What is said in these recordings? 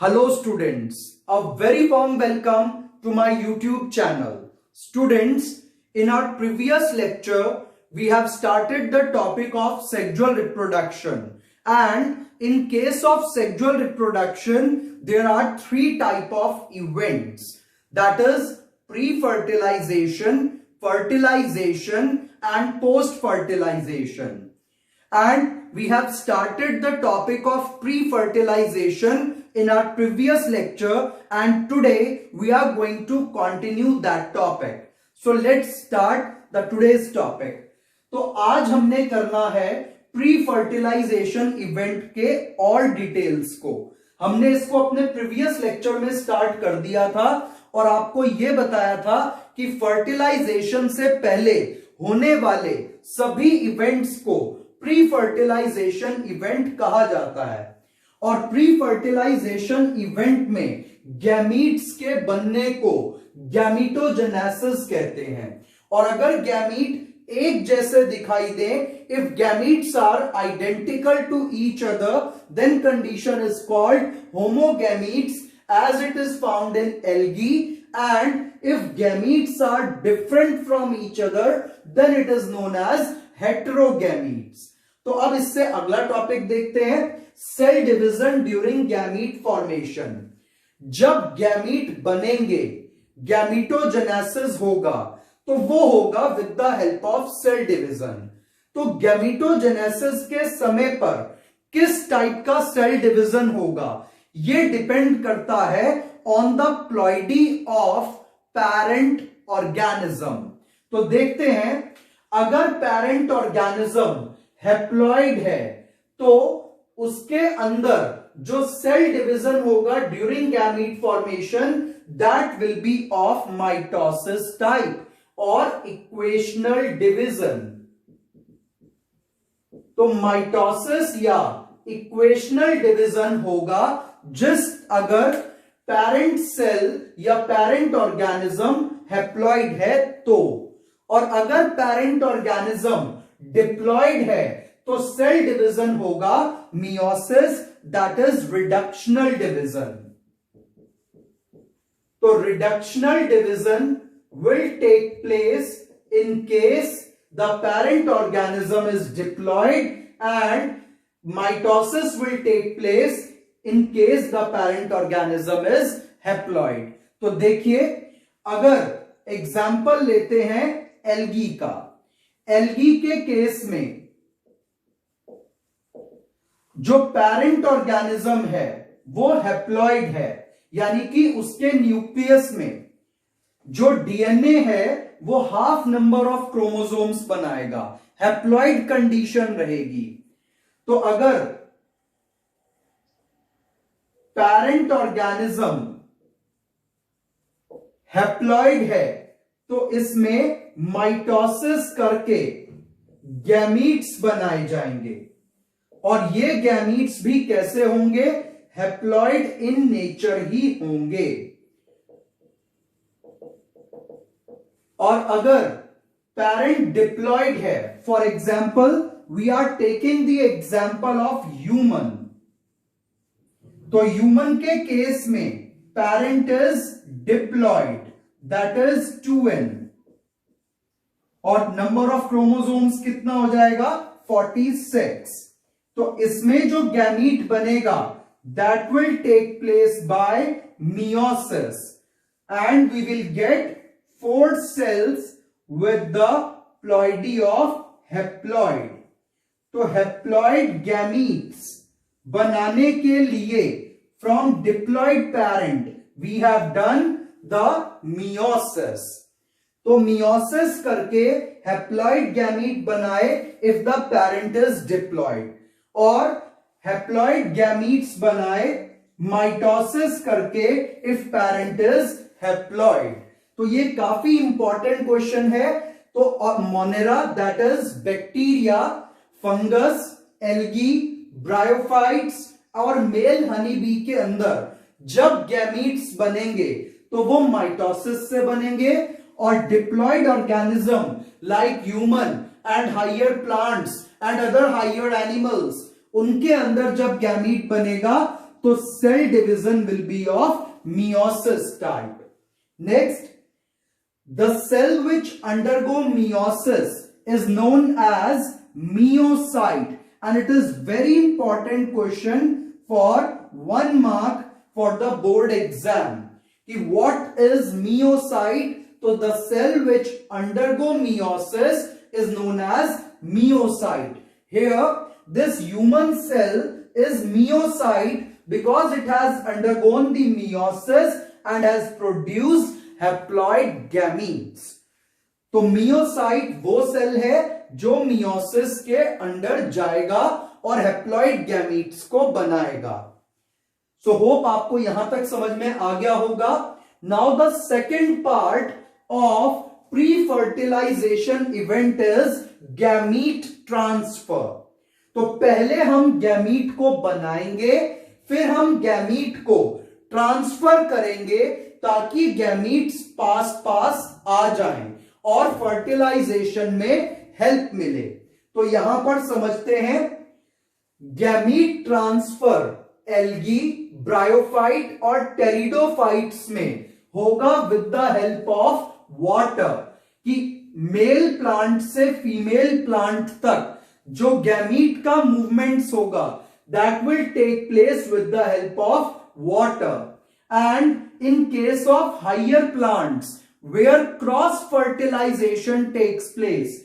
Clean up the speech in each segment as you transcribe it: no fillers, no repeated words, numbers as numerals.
Hello students, a very warm welcome to my YouTube channel. Students, in our previous lecture, we have started the topic of sexual reproduction. And in case of sexual reproduction, there are three types of events. That is pre-fertilization, fertilization and post-fertilization. And we have started the topic of pre-fertilization in our previous lecture, and today we are going to continue that topic. So let's start the today's topic. तो आज हमने करना है pre fertilization event के और details को. हमने इसको अपने प्रीवियस लेक्चर में स्टार्ट कर दिया था और आपको यह बताया था कि फर्टिलाइजेशन से पहले होने वाले सभी इवेंट्स को प्री फर्टिलाइजेशन इवेंट कहा जाता है. और प्री फर्टिलाइजेशन इवेंट में गैमीट्स के बनने को गैमीटोजेनेसिस कहते हैं. और अगर गैमीट एक जैसे दिखाई दे, if gametes are identical to each other, then condition is called homogametes as it is found in algae. And if gametes are different from each other, then it is known as heterogametes. तो अब इससे अगला topic देखते हैं, cell division during gamete formation. जब gamete बनेंगे, gametogenesis होगा, तो वो होगा with the help of cell division. तो गैमीटोजेनेसिस के समय पर किस टाइप का सेल डिवीजन होगा, ये डिपेंड करता है on the ploidy of parent organism. तो देखते हैं, अगर पेरेंट ऑर्गेनिज्म हैप्लॉइड है तो उसके अंदर जो सेल डिवीजन होगा during gamete formation, that will be of mitosis type और इक्वेशनल डिवीजन. तो माइटोसिस या इक्वेशनल डिवीजन होगा जिस अगर पेरेंट सेल या पेरेंट ऑर्गेनिज्म हैप्लॉइड है तो. और अगर पेरेंट ऑर्गेनिज्म डिप्लॉइड है तो सेल डिवीजन होगा meiosis, that is reductional division. तो reductional division will take place in case the parent organism is diploid, and mitosis will take place in case the parent organism is haploid. तो देखिए, अगर example लेते हैं algae का. Algae के case में जो पेरेंट ऑर्गेनिज्म है वो हैप्लॉइड है, यानी कि उसके न्यूक्लियस में जो डीएनए है वो हाफ नंबर ऑफ क्रोमोसोम्स बनाएगा, हैप्लॉइड कंडीशन रहेगी. तो अगर पेरेंट ऑर्गेनिज्म हैप्लॉइड है तो इसमें माइटोसिस करके गैमीट्स बनाए जाएंगे. और ये गैमीट्स भी कैसे होंगे, हैप्लॉइड इन नेचर ही होंगे. और अगर पेरेंट डिप्लॉइड है, for example we are taking the example of human. तो ह्यूमन के केस में parent is diploid, that is 2n, और नंबर ऑफ क्रोमोसोम्स कितना हो जाएगा, 46. तो इसमें जो गैमीट बनेगा that will take place by meiosis, and we will get 4 cells with the ploidy of haploid. तो haploid gametes बनाने के लिए from diploid parent we have done the meiosis. तो meiosis करके haploid gamete बनाए if the parent is diploid, और haploid gametes बनाए mitosis करके if parent is haploid. तो ये काफी इंपॉर्टेंट क्वेश्चन है. तो Monera that is bacteria, fungus, algae, bryophytes और मेल हनी बी के अंदर जब गैमीट्स बनेंगे तो वो माइटोसिस से बनेंगे. और diploid organism like human and higher plants and other higher animals, उनके अंदर जब गैमीट बनेगा तो cell division will be of meiosis type. Next, the cell which undergo meiosis is known as meiocyte, and it is very important question for 1 mark for the board exam. कि what is meiocyte? तो the cell which undergo meiosis is known as meiocyte. Here this human cell is meiocyte because it has undergone the meiosis and has produced haploid gametes. तो meiocyte वो cell है जो meiosis के अंदर जाएगा और haploid gametes को बनाएगा. So hope आपको यहां तक समझ में आ गया होगा. Now the second part of pre-fertilization event is gamete transfer. तो पहले हम गैमीट को बनाएंगे, फिर हम गैमीट को ट्रांसफर करेंगे ताकि गैमीट्स पास आ जाएं और फर्टिलाइजेशन में हेल्प मिले. तो यहां पर समझते हैं गैमीट ट्रांसफर एल्गी, ब्रायोफाइट और टेरिडोफाइट्स में होगा with the help of water. कि मेल प्लांट से फीमेल प्लांट तक जो गैमीट का मूवमेंट्स होगा that will take place with the help of water. And in case of higher plants where cross fertilization takes place,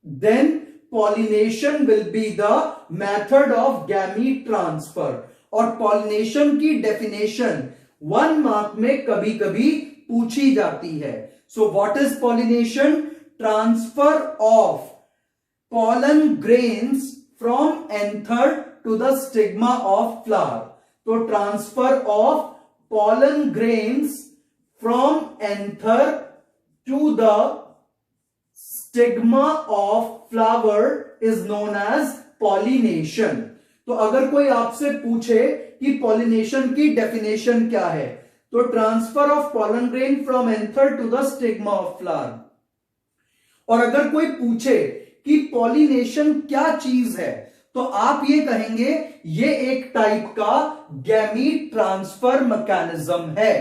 then pollination will be the method of gamete transfer. और pollination की definition 1 mark में कभी कभी पूछी जाती है. So what is pollination? Transfer of pollen grains from anther to the stigma of flower. तो transfer of pollen grains from anther to the stigma of flower is known as pollination. तो अगर कोई आपसे पूछे कि pollination की definition क्या है, तो transfer of pollen grain from anther to the stigma of flower. और अगर कोई पूछे कि pollination क्या चीज है, तो आप ये कहेंगे ये एक टाइप का गैमीट ट्रांसफर मैकेनिज्म है.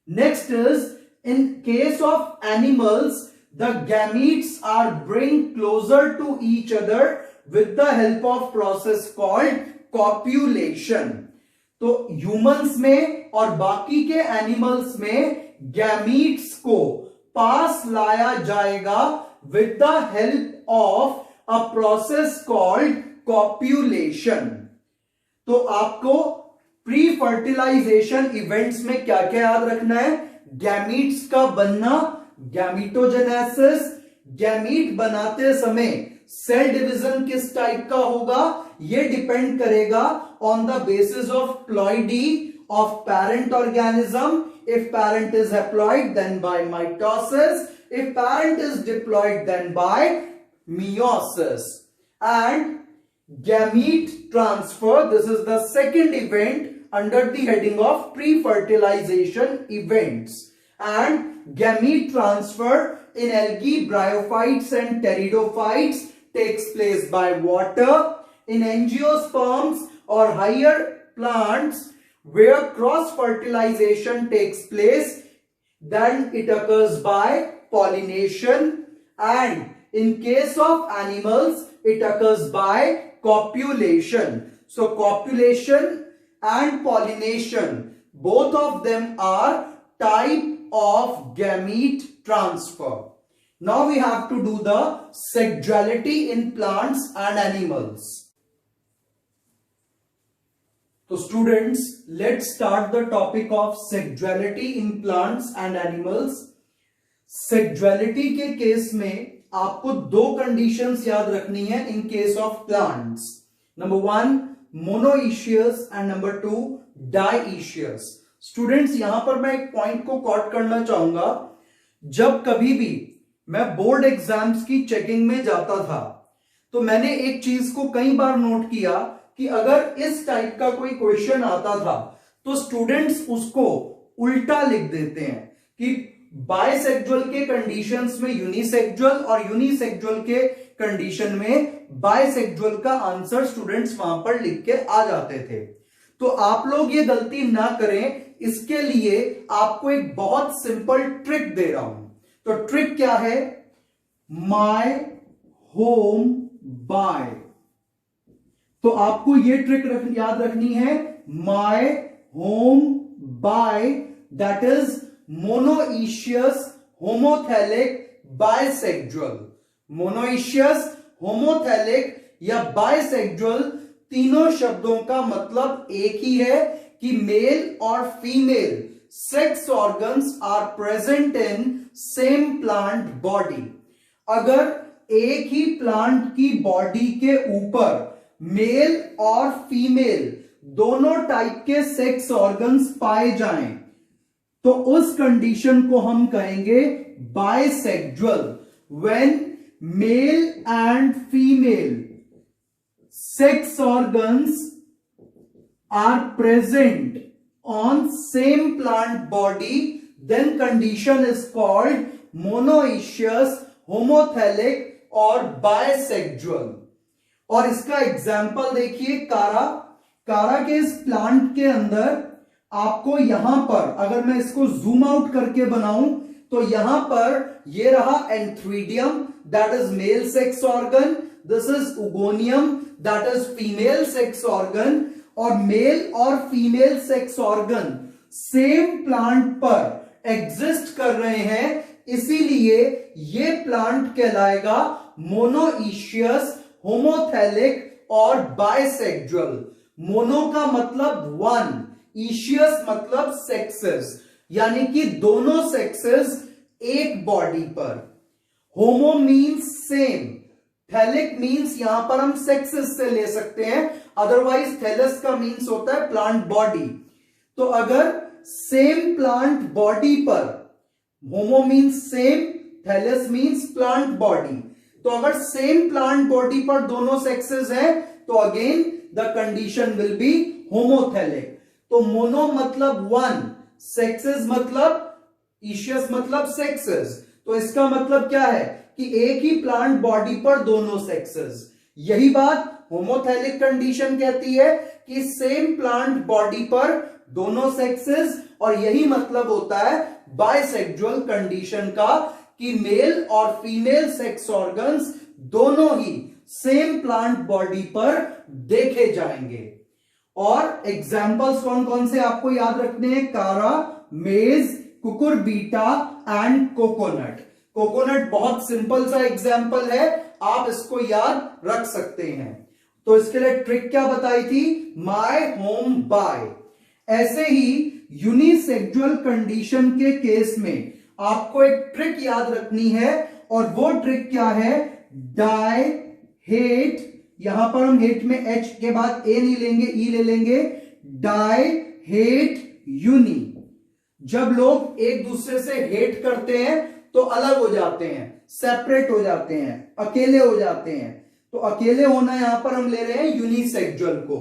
Next is in case of animals the gametes are bring closer to each other with the help of process called copulation. तो ह्यूमंस में और बाकी के एनिमल्स में गैमीट्स को पास लाया जाएगा with the help of a process called copulation. तो आपको प्री फर्टिलाइजेशन इवेंट्स में क्या क्या याद रखना है? गैमीट्स का बनना, गैमीटोजेनेसिस, गैमीट बनाते समय सेल डिवीजन किस टाइप का होगा, यह डिपेंड करेगा on the basis of ploidy of parent organism. If parent is haploid then by mitosis, if parent is diploid then by meiosis. And gamete transfer, this is the second event under the heading of pre-fertilization events. And gamete transfer in algae, bryophytes and pteridophytes takes place by water. In angiosperms or higher plants where cross fertilization takes place, then it occurs by pollination. And in case of animals, it occurs by copulation. So copulation and pollination, both of them are type of gamete transfer. Now we have to do the sexuality in plants and animals. So students, let's start the topic of sexuality in plants and animals. Sexuality के case में आपको 2 conditions याद रखनी है इन case of plants. Number 1 monoecious and number 2 dioecious. Students, यहां पर मैं एक पॉइंट को कॉट करना चाहूंगा. जब कभी भी मैं बोर्ड एग्जाम्स की चेकिंग में जाता था तो मैंने एक चीज को कई बार नोट किया कि अगर इस टाइप का कोई क्वेश्चन आता था तो स्टूडेंट्स उसको उल्टा लिख देते हैं कि बायसेक्सुअल के कंडीशंस में यूनिसेक्सुअल और यूनिसेक्सुअल के कंडीशन में बायसेक्सुअल का आंसर स्टूडेंट्स वहां पर लिख के आ जाते थे. तो आप लोग ये गलती ना करें, इसके लिए आपको एक बहुत सिंपल ट्रिक दे रहा हूं। तो ट्रिक क्या है? My home bi. तो आपको ये ट्रिक याद रखनी है, my home bi, that is monoecious, homothallic, bisexual. Monoecious, homothallic या बायसेक्सुअल तीनों शब्दों का मतलब एक ही है कि मेल और female sex organs are present in same plant body. अगर एक ही प्लांट की बॉडी के ऊपर मेल और फीमेल दोनों टाइप के सेक्स ऑर्गन्स पाए जाएं, तो उस कंडीशन को हम कहेंगे bisexual. When mail and female sex organs are present on same plant body, then condition is called monoecious, homothelic और bisexual। और इसका एग्जाम्पल देखिए, कारा के इस प्लांट के अंदर आपको यहां पर, अगर मैं इसको जूम आउट करके बनाऊं तो यहां पर ये रहा antheridium, that is male sex organ, this is उगोनियम, that is female sex organ. और मेल और female sex organ same plant पर एग्जिस्ट कर रहे हैं, इसीलिए ये प्लांट कहलाएगा मोनोइशियस, होमोथैलिक और बायसेक्सुअल। मोनो का मतलब वन, इशियस मतलब सेक्सेस, यानी कि दोनों सेक्सेस एक बॉडी पर। Homo means same, phthalic means यहां पर हम सेक्सेस से ले सकते हैं, अदरवाइज थैलस का मीन्स होता है प्लांट बॉडी। तो अगर सेम प्लांट बॉडी पर, homo means same, thallus means plant body, तो अगर सेम प्लांट बॉडी पर दोनों सेक्सेस हैं तो again the condition will be homothallic. तो मोनो मतलब वन, सेक्सेस मतलब, इशियस मतलब सेक्सेस, तो इसका मतलब क्या है कि एक ही प्लांट बॉडी पर दोनों सेक्सेस। यही बात होमोथैलिक कंडीशन कहती है कि सेम प्लांट बॉडी पर दोनों सेक्सेस, और यही मतलब होता है बायसेक्सुअल कंडीशन का कि मेल और फीमेल सेक्स ऑर्गन्स दोनों ही सेम प्लांट बॉडी पर देखे जाएंगे। और एग्जाम्पल्स कौन कौन से आपको याद रखने हैं? कारा, मेज, कुकुरबीटा एंड कोकोनट। कोकोनट बहुत सिंपल सा एग्जाम्पल है, आप इसको याद रख सकते हैं। तो इसके लिए ट्रिक क्या बताई थी? My home bi. ऐसे ही यूनिसेक्सुअल कंडीशन के केस में आपको एक ट्रिक याद रखनी है, और वो ट्रिक क्या है? डाई हेट, यहां पर हम हेट में एच के बाद ए नहीं लेंगे, ई ले लेंगे, डाई हेट यूनि। जब लोग एक दूसरे से हेट करते हैं तो अलग हो जाते हैं, सेपरेट हो जाते हैं, अकेले हो जाते हैं, तो अकेले होना यहां पर हम ले रहे हैं यूनिसेक्सुअल को।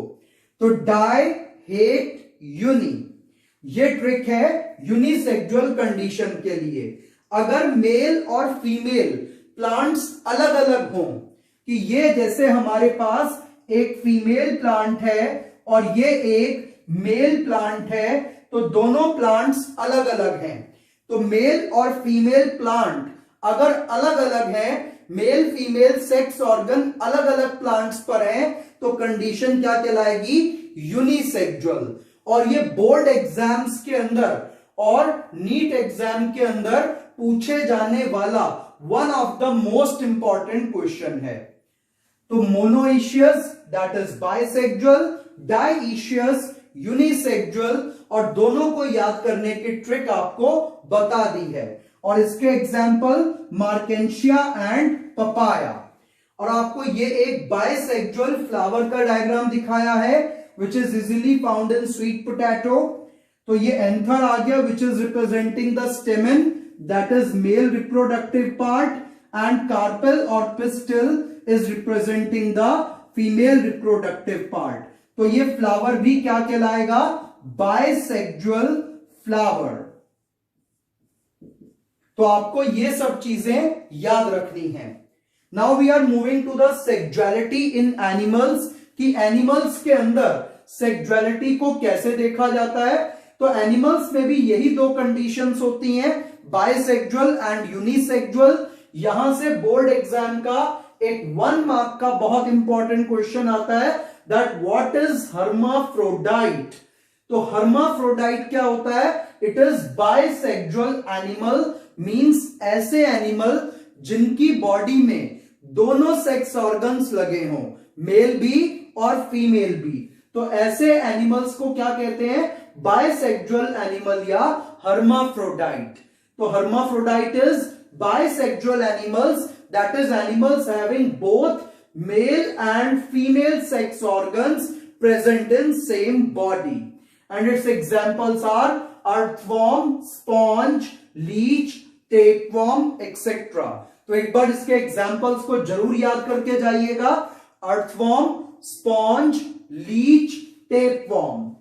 तो डाई हेट यूनि, ये ट्रिक है यूनिसेक्सुअल कंडीशन के लिए। अगर मेल और फीमेल प्लांट्स अलग अलग हों, कि ये जैसे हमारे पास एक फीमेल प्लांट है और ये एक मेल प्लांट है, तो दोनों प्लांट्स अलग अलग हैं। तो मेल और फीमेल प्लांट अगर अलग अलग हैं, मेल फीमेल सेक्स ऑर्गन अलग अलग प्लांट्स पर हैं, तो कंडीशन क्या कहलाएगी? यूनिसेक्सुअल। और ये बोर्ड एग्जाम्स के अंदर और नीट एग्जाम के अंदर पूछे जाने वाला one of the most important question है। तो monoecious that is bisexual, dioecious unisexual, और दोनों को याद करने की ट्रिक आपको बता दी है। और इसके एग्जाम्पल मार्केंशिया एंड पपाया। और आपको ये एक बायसेक्सुअल फ्लावर का डायग्राम दिखाया है which is easily found in sweet potato। तो ये एंथर आ गया which is representing the stamen, that is male reproductive part, and carpel or pistil is representing the female reproductive part। तो ये flower भी क्या कहलाएगा? Bisexual flower. तो आपको ये सब चीजें याद रखनी है। Now we are moving to the sexuality in animals, कि एनिमल्स के अंदर सेक्सुअलिटी को कैसे देखा जाता है? तो एनिमल्स में भी यही दो कंडीशंस होती हैं, बायसेक्सुअल एंड यूनिसेक्सुअल। यहां से बोर्ड एग्जाम का एक 1 मार्क का बहुत इंपॉर्टेंट क्वेश्चन आता है, दैट व्हाट इज हर्माफ्रोडाइट। तो हर्माफ्रोडाइट क्या होता है? It is bisexual animal, means ऐसे एनिमल जिनकी बॉडी में दोनों सेक्स ऑर्गन्स लगे हों, मेल भी और फीमेल भी। तो ऐसे एनिमल्स को क्या कहते हैं? बायसेक्सुअल एनिमल या हर्माफ्रोडाइट। तो hermaphrodite is bisexual animals, that is animals having both male and female sex organs present in same body, and its examples are earthworm, sponge, leech, tapeworm, etc. तो एक बार इसके examples को जरूर याद करके जाइएगा, अर्थवॉर्म, स्पॉन्ज, लीच, टेपवॉर्म।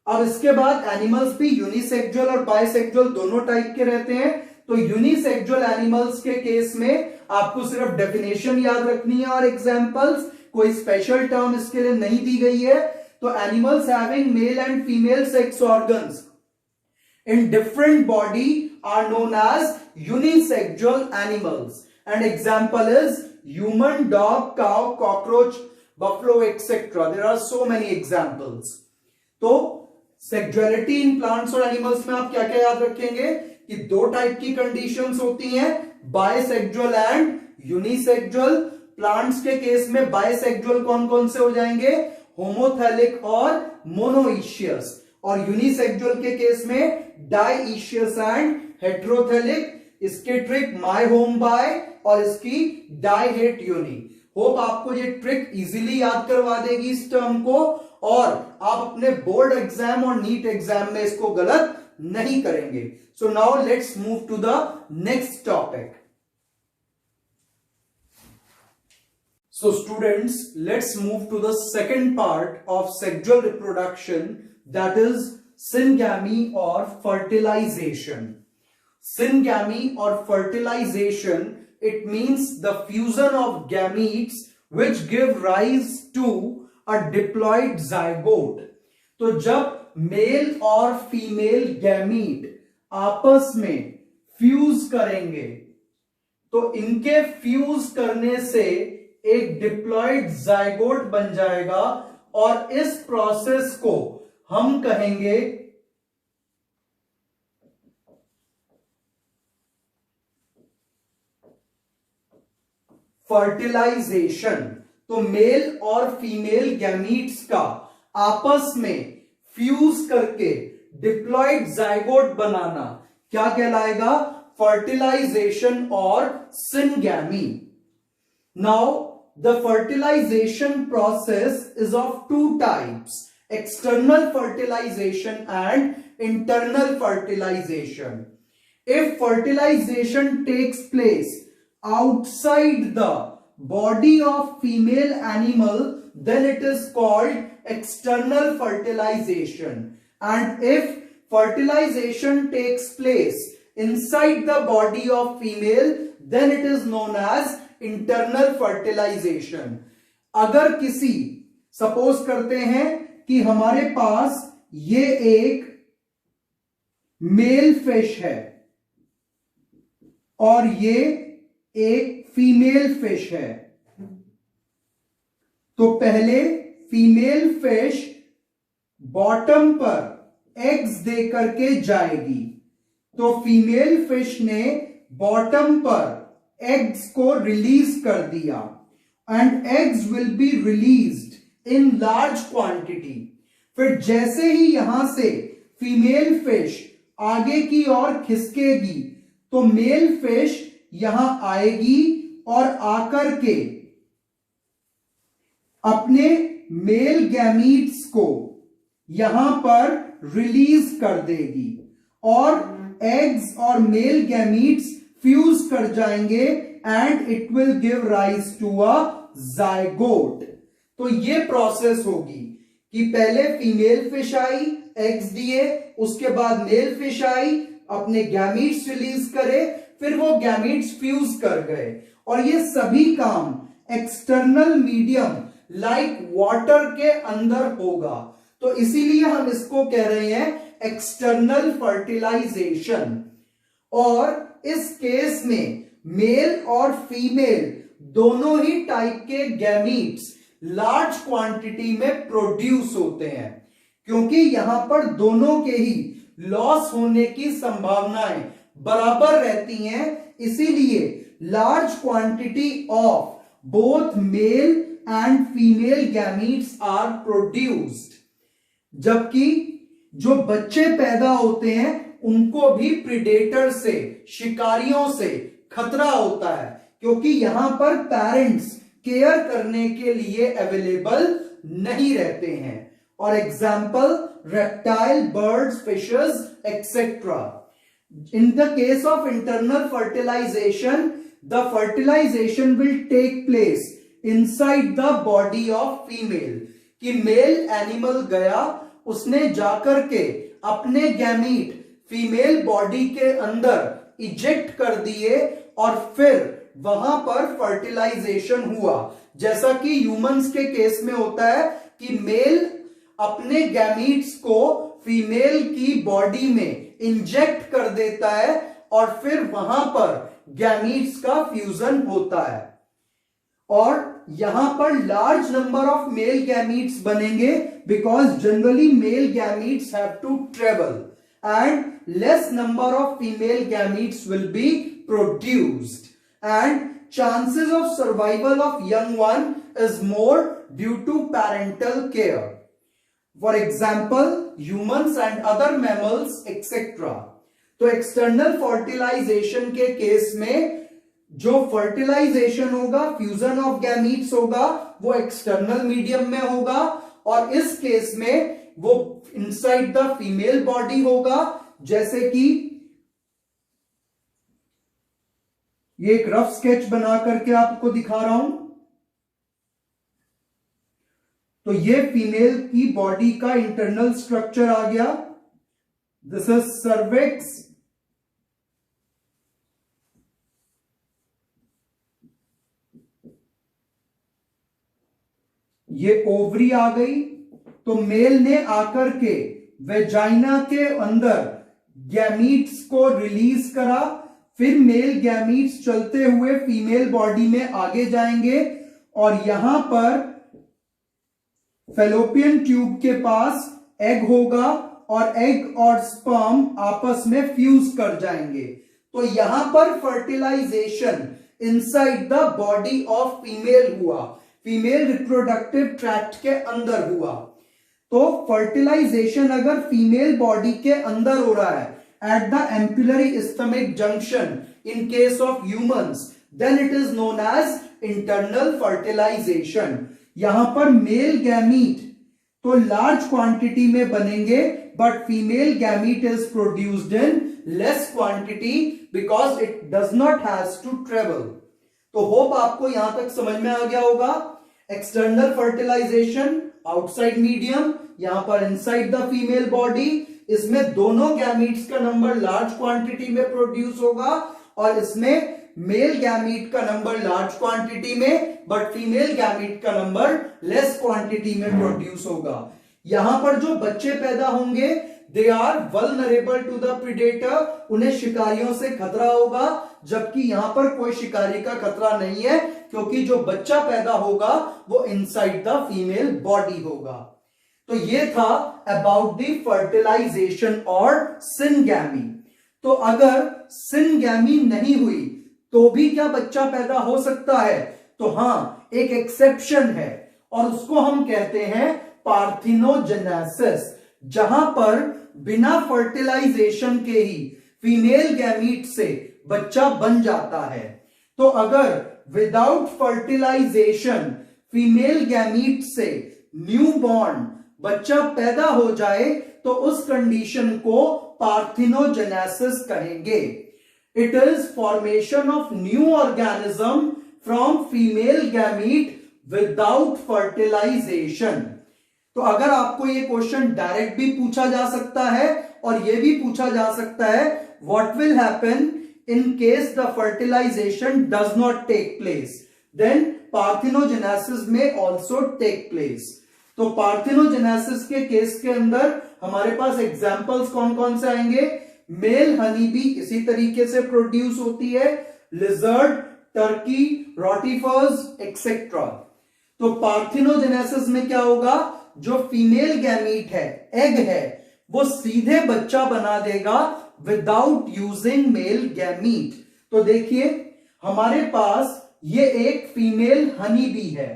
अब इसके बाद एनिमल्स भी यूनिसेक्सुअल और बायसेक्सुअल दोनों टाइप के रहते हैं। तो यूनिसेक्सुअल एनिमल्स के केस में आपको सिर्फ डेफिनेशन याद रखनी है और एग्जाम्पल्स, कोई स्पेशल टर्म इसके लिए नहीं दी गई है। तो animals having mail and female sex organs in different body are known as unisexual animals, and example is human, dog, cow, cockroach, buffalo, etc. There are so many examples. तो sexuality in plants और animals में आप क्या क्या याद रखेंगे कि दो टाइप की कंडीशंस होती हैं, बायसेक्सुअल एंड यूनिसेक्सुअल। प्लांट्स के केस में बायसेक्सुअल कौन कौन से हो जाएंगे? होमोथैलिक और मोनोइशियस। और यूनिसेक्सुअल के केस में डाइशियस एंड हेटेरोथैलिक। इसके ट्रिक माय होम बाय और इसकी डाइहेट यूनि। होप आपको ये ट्रिक इजीली याद करवा देगी इस टर्म को, और आप अपने बोर्ड एग्जाम और नीट एग्जाम में इसको गलत नहीं करेंगे। So now let's move to the next topic. So students, let's move to the second part of sexual reproduction, that is syngamy or fertilization. Syngamy or fertilization, it means the fusion of gametes which give rise to a diploid zygote. तो जब mail और female gamete आपस में fuse करेंगे तो इनके fuse करने से एक डिप्लॉयड जाइगोट बन जाएगा, और इस प्रोसेस को हम कहेंगे फर्टिलाइजेशन। तो मेल और फीमेल गैमीट्स का आपस में फ्यूज करके डिप्लॉयड जाइगोट बनाना क्या कहलाएगा? फर्टिलाइजेशन और syngamy. Now, the fertilization process is of two types: external fertilization and internal fertilization. If fertilization takes place outside the body of female animal, then it is called external fertilization. And if fertilization takes place inside the body of female, then it is known as internal fertilisation. अगर किसी, suppose करते हैं कि हमारे पास ये एक mail fish है और ये एक फीमेल फिश है, तो पहले फीमेल फिश बॉटम पर एग्स दे करके जाएगी। तो फीमेल फिश ने बॉटम पर एग्स को रिलीज कर दिया, and eggs will be released in large quantity. फिर जैसे ही यहां से फीमेल फिश आगे की ओर खिसकेगी तो मेल फिश यहां आएगी और आकर के अपने मेल गैमीट्स को यहां पर रिलीज कर देगी, और एग्स और मेल गैमीट्स फ्यूज कर जाएंगे and it will give rise to a zygote. तो ये प्रोसेस होगी कि पहले फीमेल फिश आई, एग्स दिए, उसके बाद मेल फिश आई, अपने गैमीट्स रिलीज करे, फिर वो गैमीट्स फ्यूज कर गए। और ये सभी काम एक्सटर्नल मीडियम लाइक वाटर के अंदर होगा। तो इसीलिए हम इसको कह रहे हैं एक्सटर्नल फर्टिलाइजेशन। और इस केस में मेल और फीमेल दोनों ही टाइप के गैमीट्स लार्ज क्वांटिटी में प्रोड्यूस होते हैं, क्योंकि यहां पर दोनों के ही लॉस होने की संभावनाएं बराबर रहती हैं, इसीलिए large quantity of both male and female gametes are produced. जबकि जो बच्चे पैदा होते हैं उनको भी प्रीडेटर से, शिकारियों से खतरा होता है, क्योंकि यहां पर पेरेंट्स केयर करने के लिए अवेलेबल नहीं रहते हैं। और example reptile, birds, fishes etcetera. In the case of internal fertilization, the fertilization will take place inside the body of female। कि मेल एनिमल गया, उसने जाकर के अपने गैमीट फीमेल बॉडी के अंदर इजेक्ट कर दिए और फिर वहां पर फर्टिलाइजेशन हुआ। जैसा कि ह्यूमंस के केस में होता है कि मेल अपने गैमीट्स को फीमेल की बॉडी में इंजेक्ट कर देता है और फिर वहां पर गैमीट्स का फ्यूजन होता है। और यहां पर large number of male gametes बनेंगे because generally male gametes have to travel and less number of female gametes will be produced and chances of survival of young one is more due to parental care. For example, humans and other mammals etc. तो external fertilisation के case में जो fertilisation होगा, fusion of gametes होगा, वो external medium में होगा और इस केस में वो इनसाइड द फीमेल बॉडी होगा। जैसे कि ये एक रफ स्केच बना करके आपको दिखा रहा हूं। तो ये फीमेल की बॉडी का इंटरनल स्ट्रक्चर आ गया। दिस इज सर्विक्स, ये ओवरी आ गई। तो मेल ने आकर के वेजाइना के अंदर गैमीट्स को रिलीज करा, फिर मेल गैमीट्स चलते हुए फीमेल बॉडी में आगे जाएंगे और यहां पर फैलोपियन ट्यूब के पास एग होगा और एग और स्पर्म आपस में फ्यूज कर जाएंगे। तो यहां पर fertilisation inside the body of female हुआ, फीमेल रिप्रोडक्टिव ट्रैक्ट के अंदर हुआ। तो फर्टिलाइजेशन अगर फीमेल बॉडी के अंदर हो रहा है at the ampullary stomach junction in case of humans, then it is known as internal fertilization। यहां पर मेल गैमीट तो लार्ज क्वांटिटी में बनेंगे but female gamete is produced in less quantity because it does not has to travel. तो hope आपको यहां तक समझ में आ गया होगा। एक्सटर्नल फर्टिलाइजेशन आउटसाइड मीडियम, यहां पर इनसाइड द फीमेल बॉडी, इसमें दोनों गैमीट्स का नंबर लार्ज क्वांटिटी में प्रोड्यूस होगा और इसमें मेल गैमीट का नंबर लार्ज क्वांटिटी में बट फीमेल गैमीट का नंबर लेस क्वांटिटी में प्रोड्यूस होगा। यहां पर जो बच्चे पैदा होंगे they are vulnerable to the predator, उन्हें शिकारियों से खतरा होगा, जबकि यहां पर कोई शिकारी का खतरा नहीं है क्योंकि जो बच्चा पैदा होगा वो इनसाइड द फीमेल बॉडी होगा। तो ये था अबाउट द फर्टिलाइजेशन और सिनगैमी। तो अगर सिनगैमी नहीं हुई तो भी क्या बच्चा पैदा हो सकता है? तो हां, एक एक्सेप्शन है और उसको हम कहते हैं पार्थिनोजेनेसिस, जहां पर बिना फर्टिलाइजेशन के ही फीमेल गैमीट से बच्चा बन जाता है। तो अगर विदाउट फर्टिलाइजेशन फीमेल गैमीट से न्यूबॉर्न बच्चा पैदा हो जाए तो उस कंडीशन को पार्थिनोजेनेसिस कहेंगे। It is formation of new organism from female gamete without fertilisation. तो अगर आपको ये क्वेश्चन डायरेक्ट भी पूछा जा सकता है और ये भी पूछा जा सकता है, what will happen in case the fertilisation does not take place, then parthenogenesis में ऑल्सो टेक प्लेस। तो पार्थिनोजेनेसिस के केस के अंदर हमारे पास एग्जाम्पल्स कौन कौन से आएंगे? मेल हनी बी इसी तरीके से प्रोड्यूस होती है, लिजर्ड, टर्की, रोटिफर्स एक्सेट्रा। तो पार्थिनोजेनेसिस में क्या होगा? जो फीमेल गैमीट है, एग है, वो सीधे बच्चा बना देगा विदाउट यूजिंग मेल गैमीट। तो देखिए हमारे पास ये एक फीमेल हनी बी है,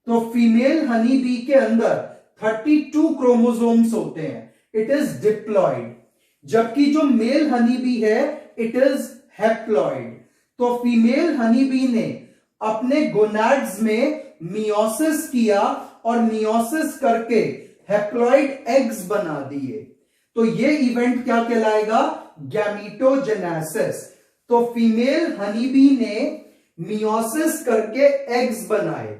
तो फीमेल हनी बी के अंदर 32 क्रोमोसोम्स होते हैं, इट इज डिप्लॉइड, जबकि जो मेल हनी बी है इट इज हैप्लॉइड। तो फीमेल हनी बी ने अपने गोनाड्स में मियोसिस किया और मियोसिस करके हैप्लॉइड एग्स बना दिए, तो ये इवेंट क्या कहलाएगा? गैमीटोजेनेसिस। तो फीमेल हनी बी ने मियोसिस करके एग्स बनाए,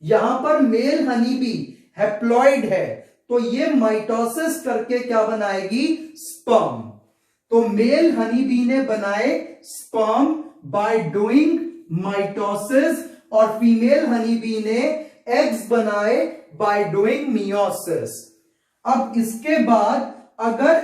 यहां पर मेल हनी बी हैप्लॉइड है, तो ये माइटोसिस करके क्या बनाएगी? स्पर्म। तो मेल हनी बी ने बनाए स्पर्म बाय डूइंग माइटोसिस और फीमेल हनी बी ने एग्स बनाए बाय डूइंग मियोसिस। अब इसके बाद अगर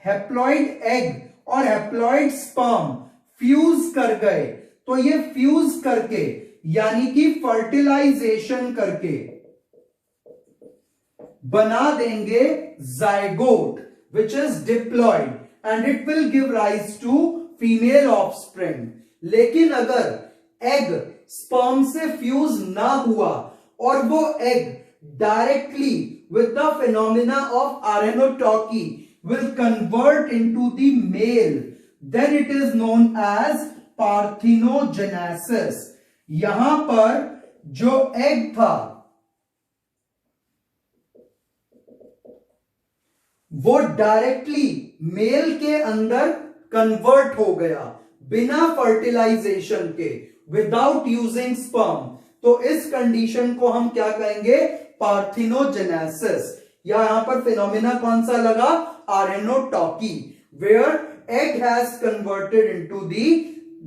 हैप्लॉइड एग और हैप्लॉइड स्पर्म फ्यूज कर गए, तो ये फ्यूज करके यानी कि फर्टिलाइजेशन करके बना देंगे zygote which is diploid and it will give rise to female offspring. लेकिन अगर एग स्पर्म से फ्यूज ना हुआ और वो egg directly with the phenomena of arenotauchi will convert into the male, then it is known as parthenogenesis। यहां पर जो एग था वो डायरेक्टली मेल के अंदर कन्वर्ट हो गया बिना फर्टिलाइजेशन के, विदाउट यूजिंग स्पर्म। तो इस कंडीशन को हम क्या कहेंगे? पार्थिनोजेनेसिस। या यहां पर फिनोमिना कौन सा लगा? Arrhenotoky, where egg has converted into the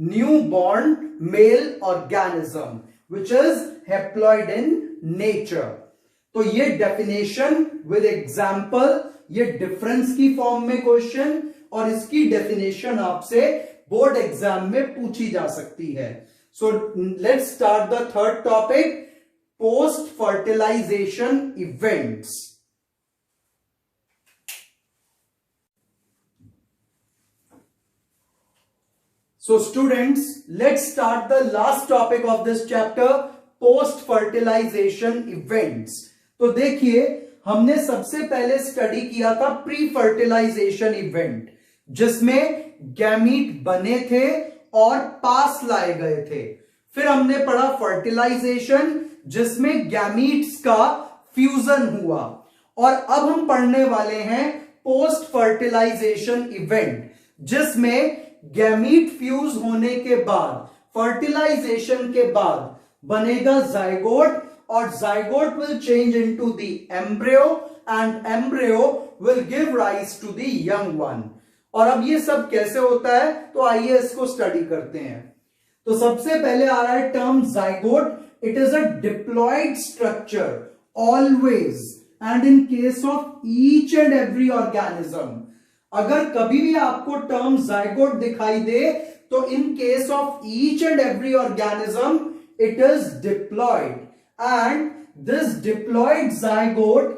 new born male organism which is haploid in nature. तो ये डेफिनेशन विद एग्जांपल, ये डिफरेंस की फॉर्म में क्वेश्चन, और इसकी डेफिनेशन आपसे बोर्ड एग्जाम में पूछी जा सकती है। So let's start the third topic, post fertilization events। So students, let's start the last topic of this chapter, post fertilization events। तो देखिए हमने सबसे पहले स्टडी किया था प्री फर्टिलाइजेशन इवेंट, जिसमें गैमीट बने थे और पास लाए गए थे। फिर हमने पढ़ा फर्टिलाइजेशन, जिसमें गैमीट्स का फ्यूजन हुआ, और अब हम पढ़ने वाले हैं पोस्ट फर्टिलाइजेशन इवेंट, जिसमें गैमीट फ्यूज होने के बाद, फर्टिलाइजेशन के बाद बनेगा जाइगोट, और zygote will change into the embryo and embryo will give rise to the young one. और अब ये सब कैसे होता है, तो आइए इसको स्टडी करते हैं। तो सबसे पहले आ रहा है term zygote. It is a diploid structure always and in case of each and every organism। अगर कभी भी आपको टर्म जाइगोट दिखाई दे तो in case of each and every organism it is diploid, and this diploid zygote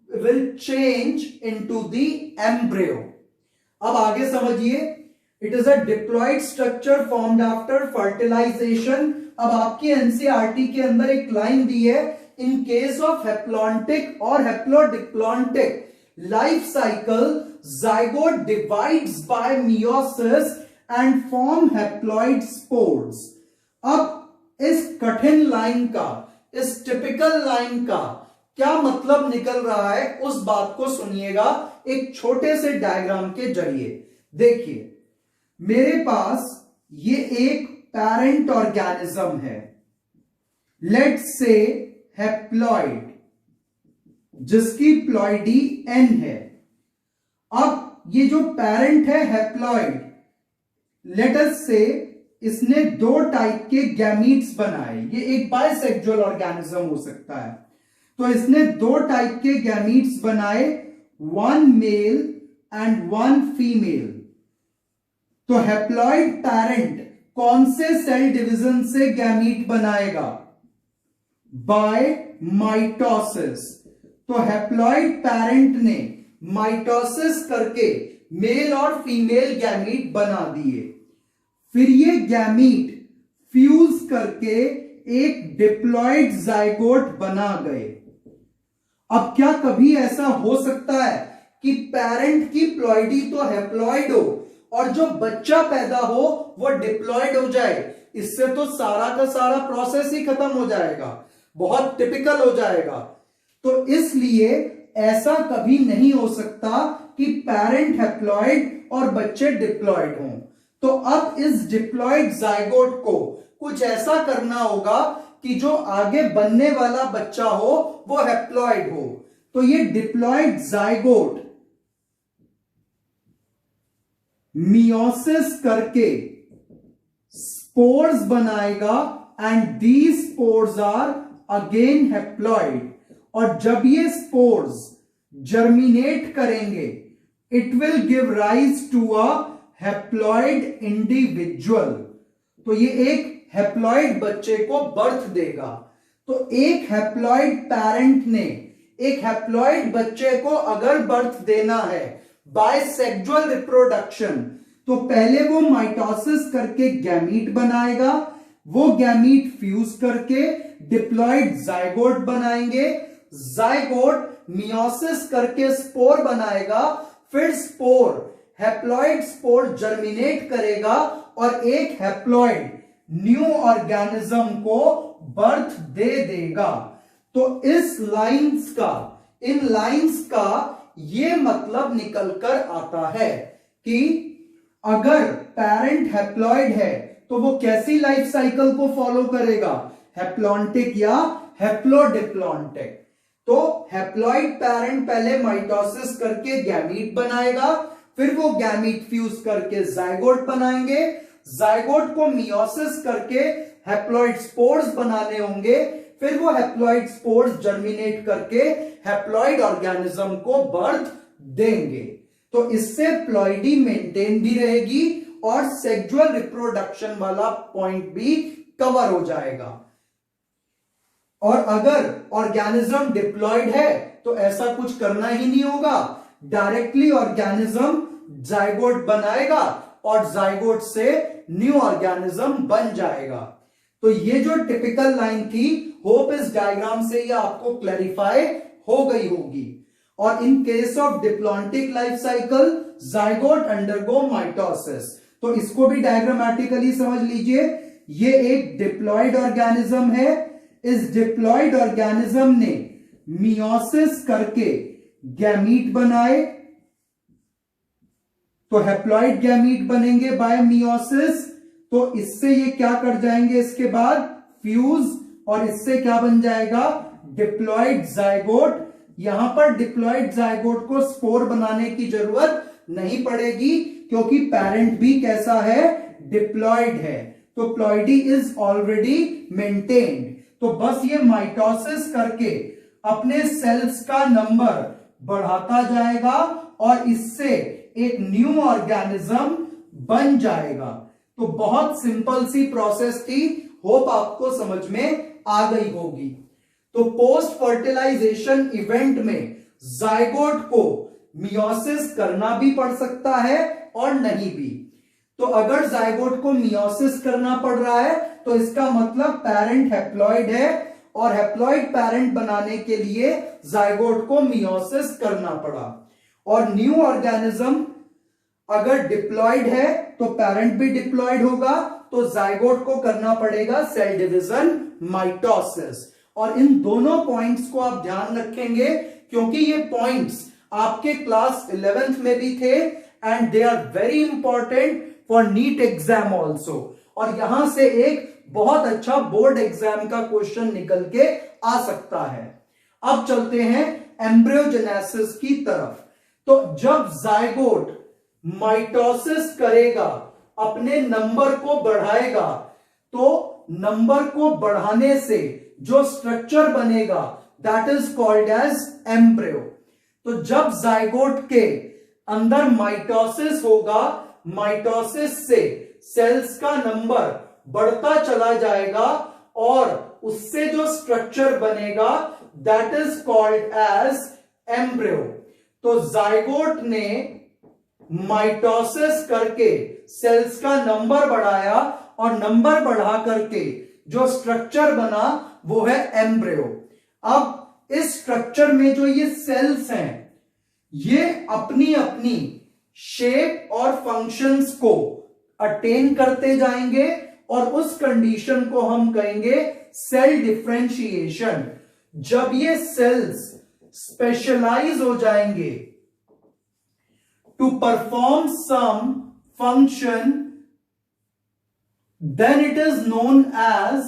will change into the embryo। अब आगे समझिए, it is a diploid structure formed after fertilization। अब आपकी एनसीईआरटी के अंदर एक लाइन दी है, इन केस ऑफ हैप्लॉन्टिक और haplodiplontic life cycle zygote divides bye meiosis and form haploid spores. अब इस कठिन लाइन का, इस टिपिकल लाइन का क्या मतलब निकल रहा है, उस बात को सुनिएगा एक छोटे से डायग्राम के जरिए। देखिए मेरे पास ये एक पैरेंट ऑर्गेनिज्म है, लेट्स से हैप्लॉइड, जिसकी प्लॉइडी एन है। अब ये जो पेरेंट है हैप्लॉइड, लेट अस से इसने दो टाइप के गैमीट्स बनाए, ये एक बाइसेक्सुअल ऑर्गेनिज्म हो सकता है। तो इसने 2 टाइप के गैमीट्स बनाए, 1 मेल एंड 1 फीमेल। तो हैप्लॉइड पैरेंट कौन से सेल डिवीजन से गैमीट बनाएगा? By mitosis. तो हैप्लॉइड पैरेंट ने माइटोसिस करके मेल और फीमेल गैमीट बना दिए। फिर ये गैमीट फ्यूज करके एक डिप्लॉइड जाइगोट बना गए। अब क्या कभी ऐसा हो सकता है कि पेरेंट की प्लॉइडी तो हैप्लॉइड हो और जो बच्चा पैदा हो वो डिप्लॉइड हो जाए? इससे तो सारा का सारा प्रोसेस ही खत्म हो जाएगा, बहुत टिपिकल हो जाएगा। तो इसलिए ऐसा कभी नहीं हो सकता कि पेरेंट हैप्लॉइड और बच्चे डिप्लॉइड हों। तो अब इस डिप्लॉइड जाइगोट को कुछ ऐसा करना होगा कि जो आगे बनने वाला बच्चा हो वो हैप्लॉइड हो। तो ये डिप्लॉइड जाइगोट मियोसिस करके स्पोर्स बनाएगा and these spores are again haploid. और जब ये स्पोर्स जर्मिनेट करेंगे it will give rise to a haploid individual. तो ये एक हैप्लॉइड बच्चे को बर्थ देगा। तो एक हैप्लॉइड पैरेंट ने एक हैप्लॉइड बच्चे को अगर बर्थ देना है बाय सेक्सुअल रिप्रोडक्शन, तो पहले वो माइटोसिस करके गैमीट बनाएगा, वो गैमीट फ्यूज करके डिप्लॉइड जाइगोट बनाएंगे, जाइगोट मियोसिस करके स्पोर बनाएगा, फिर स्पोर हैप्लॉइड स्पोर जर्मिनेट करेगा और एक हैप्लॉइड न्यू ऑर्गेनिज्म को बर्थ दे देगा। तो इन लाइंस का ये मतलब निकल कर आता है कि अगर पेरेंट हैप्लॉइड है तो वो कैसी लाइफ साइकिल को फॉलो करेगा? हैप्लॉन्टिक या हैप्लोडिप्लॉन्टिक। तो हैप्लॉइड पैरेंट पहले माइटोसिस करके गैमीट बनाएगा, फिर वो गैमीट फ्यूज करके जाइगोट बनाएंगे, जाइगोट को मियोसिस करके हैप्लॉइड स्पोर्स बनाने होंगे, फिर वो हैप्लॉइड स्पोर्स जर्मिनेट करके हैप्लॉइड ऑर्गेनिज्म को बर्थ देंगे। तो इससे प्लॉइडी मेंटेन भी रहेगी और सेक्सुअल रिप्रोडक्शन वाला पॉइंट भी कवर हो जाएगा। और अगर ऑर्गेनिज्म डिप्लॉइड है तो ऐसा कुछ करना ही नहीं होगा, डायरेक्टली ऑर्गेनिज्म जाइगोट बनाएगा और जाइगोट से न्यू ऑर्गेनिज्म बन जाएगा। तो ये जो टिपिकल लाइन थी, होप इस डायग्राम से ये आपको क्लैरिफाई हो गई होगी। और इन case of diplontic life cycle zygote undergo mitosis. तो इसको भी डायग्रामेटिकली समझ लीजिए। ये एक डिप्लॉइड ऑर्गेनिज्म है, इस डिप्लॉइड ऑर्गेनिज्म ने मियोसिस करके गैमीट बनाए, तो हैप्लॉइड गैमीट बनेंगे बाय मियोसिस। तो इससे ये क्या कर जाएंगे, इसके बाद फ्यूज, और इससे क्या बन जाएगा, डिप्लॉइड जाइगोट। यहां पर डिप्लॉइड जाइगोट को स्पोर बनाने की जरूरत नहीं पड़ेगी क्योंकि पेरेंट भी कैसा है, डिप्लॉइड है। तो प्लॉइडी इज ऑलरेडी मेंटेन्ड। तो बस ये माइटोसिस करके अपने सेल्स का नंबर बढ़ाता जाएगा और इससे एक न्यू ऑर्गेनिज्म बन जाएगा। तो बहुत सिंपल सी प्रोसेस थी, होप आपको समझ में आ गई होगी। तो पोस्ट फर्टिलाइजेशन इवेंट में जाइगोट को मियोसिस करना भी पड़ सकता है और नहीं भी। तो अगर जाइगोट को मियोसिस करना पड़ रहा है तो इसका मतलब पेरेंट हैप्लॉइड है और हैप्लॉइड पेरेंट बनाने के लिए जाइगोट को मियोसिस करना पड़ा। और न्यू ऑर्गेनिज्म अगर डिप्लॉइड है तो पेरेंट भी डिप्लॉइड होगा, तो जाइगोट को करना पड़ेगा सेल डिवीजन, माइटोसिस। और इन दोनों पॉइंट्स को आप ध्यान रखेंगे क्योंकि ये पॉइंट्स आपके क्लास 11th में भी थे and they are very important for NEET exam also. और यहां से एक बहुत अच्छा बोर्ड एग्जाम का क्वेश्चन निकल के आ सकता है। अब चलते हैं एम्ब्रियोजेनेसिस की तरफ। तो जब जाइगोट माइटोसिस करेगा, अपने नंबर को बढ़ाएगा, तो नंबर को बढ़ाने से जो स्ट्रक्चर बनेगा that is called as embryo. तो जब जाइगोट के अंदर माइटोसिस होगा, माइटोसिस से सेल्स का नंबर बढ़ता चला जाएगा और उससे जो स्ट्रक्चर बनेगा that is called as embryo. तो जाइगोट ने माइटोसिस करके सेल्स का नंबर बढ़ाया और नंबर बढ़ा करके जो स्ट्रक्चर बना वो है एम्ब्रियो। अब इस स्ट्रक्चर में जो ये सेल्स हैं ये अपनी अपनी शेप और फंक्शंस को अटेन करते जाएंगे और उस कंडीशन को हम कहेंगे सेल डिफरेंशिएशन। जब ये सेल्स स्पेशलाइज हो जाएंगे to perform some function, then it is known as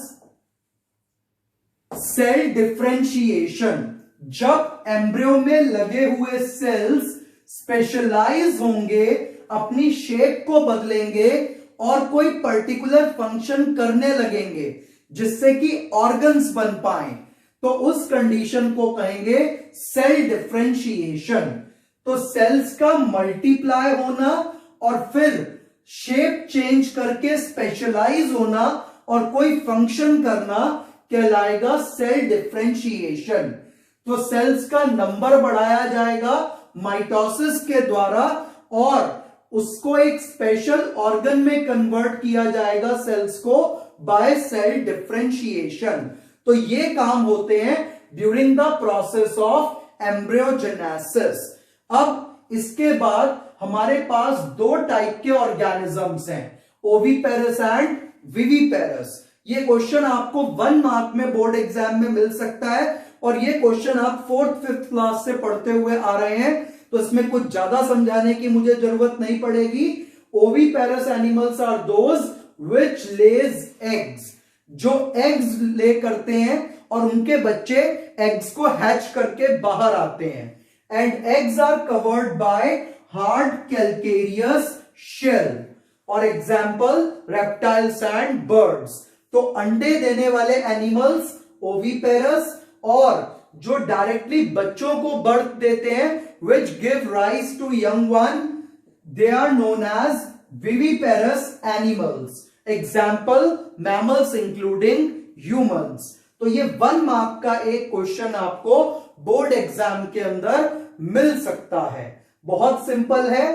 cell differentiation. जब एम्ब्रियो में लगे हुए सेल्स स्पेशलाइज होंगे, अपनी शेप को बदलेंगे और कोई पर्टिकुलर फंक्शन करने लगेंगे जिससे कि ऑर्गन्स बन पाए, तो उस कंडीशन को कहेंगे सेल डिफरेंशिएशन। तो सेल्स का मल्टीप्लाई होना और फिर शेप चेंज करके स्पेशलाइज होना और कोई फंक्शन करना कहलाएगा सेल डिफरेंशिएशन। तो सेल्स का नंबर बढ़ाया जाएगा माइटोसिस के द्वारा और उसको एक स्पेशल ऑर्गन में कन्वर्ट किया जाएगा सेल्स को बाय सेल डिफरेंशिएशन। तो ये काम होते हैं during the process of embryogenesis. अब इसके बाद हमारे पास दो टाइप के ऑर्गेनिजम्स हैं, ओविपेरस एंड विविपेरस। ये क्वेश्चन आपको 1 मार्क में बोर्ड एग्जाम में मिल सकता है और ये क्वेश्चन आप 4th 5th क्लास से पढ़ते हुए आ रहे हैं, तो इसमें कुछ ज्यादा समझाने की मुझे जरूरत नहीं पड़ेगी। Oviparous animals are those which lays eggs, जो एग्स ले करते हैं और उनके बच्चे एग्स को हैच करके बाहर आते हैं। And eggs are covered by hard calcareous shell और एग्जाम्पल रेप्टाइल्स एंड बर्ड्स। तो अंडे देने वाले एनिमल्स ओविपेरस और जो डायरेक्टली बच्चों को बर्थ देते हैं which give rise to young one, they are known as viviparous animals. Example mammals including humans. तो ये 1 मार्क का एक क्वेश्चन आपको बोर्ड एग्जाम के अंदर मिल सकता है। बहुत सिंपल है,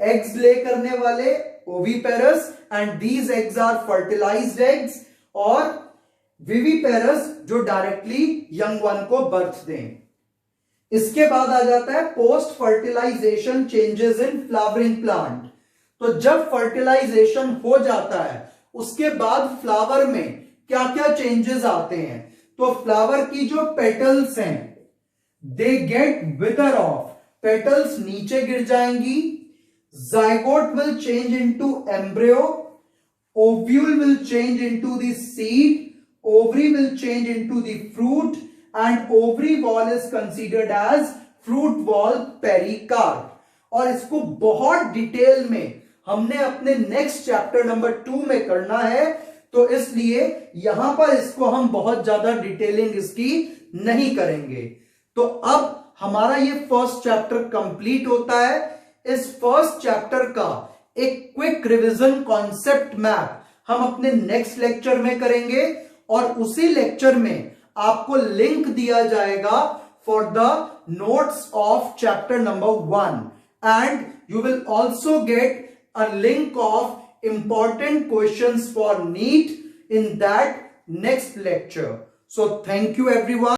एग्स ले करने वाले oviparous and these eggs are fertilised eggs, और विविपेरस जो डायरेक्टली यंग वन को बर्थ दें। इसके बाद आ जाता है post fertilisation changes in flowering plant. तो जब फर्टिलाइजेशन हो जाता है उसके बाद फ्लावर में क्या क्या चेंजेस आते हैं, तो फ्लावर की जो पेटल्स हैं दे गेट विदर ऑफ, पेटल्स नीचे गिर जाएंगी, zygote will change into embryo, ovule will change into the seed, ovary will change into the fruit and ovary wall is considered as fruit wall pericarp। और इसको बहुत detail में हमने अपने next chapter number 2 में करना है, तो इसलिए यहां पर इसको हम बहुत ज्यादा डिटेलिंग इसकी नहीं करेंगे। तो अब हमारा ये फर्स्ट चैप्टर कंप्लीट होता है। इस फर्स्ट चैप्टर का एक क्विक रिवीजन कॉन्सेप्ट मैप हम अपने नेक्स्ट लेक्चर में करेंगे और उसी लेक्चर में आपको लिंक दिया जाएगा for the notes of chapter number 1 and you will also get a link of important questions for NEET in that next lecture. So thank you everyone.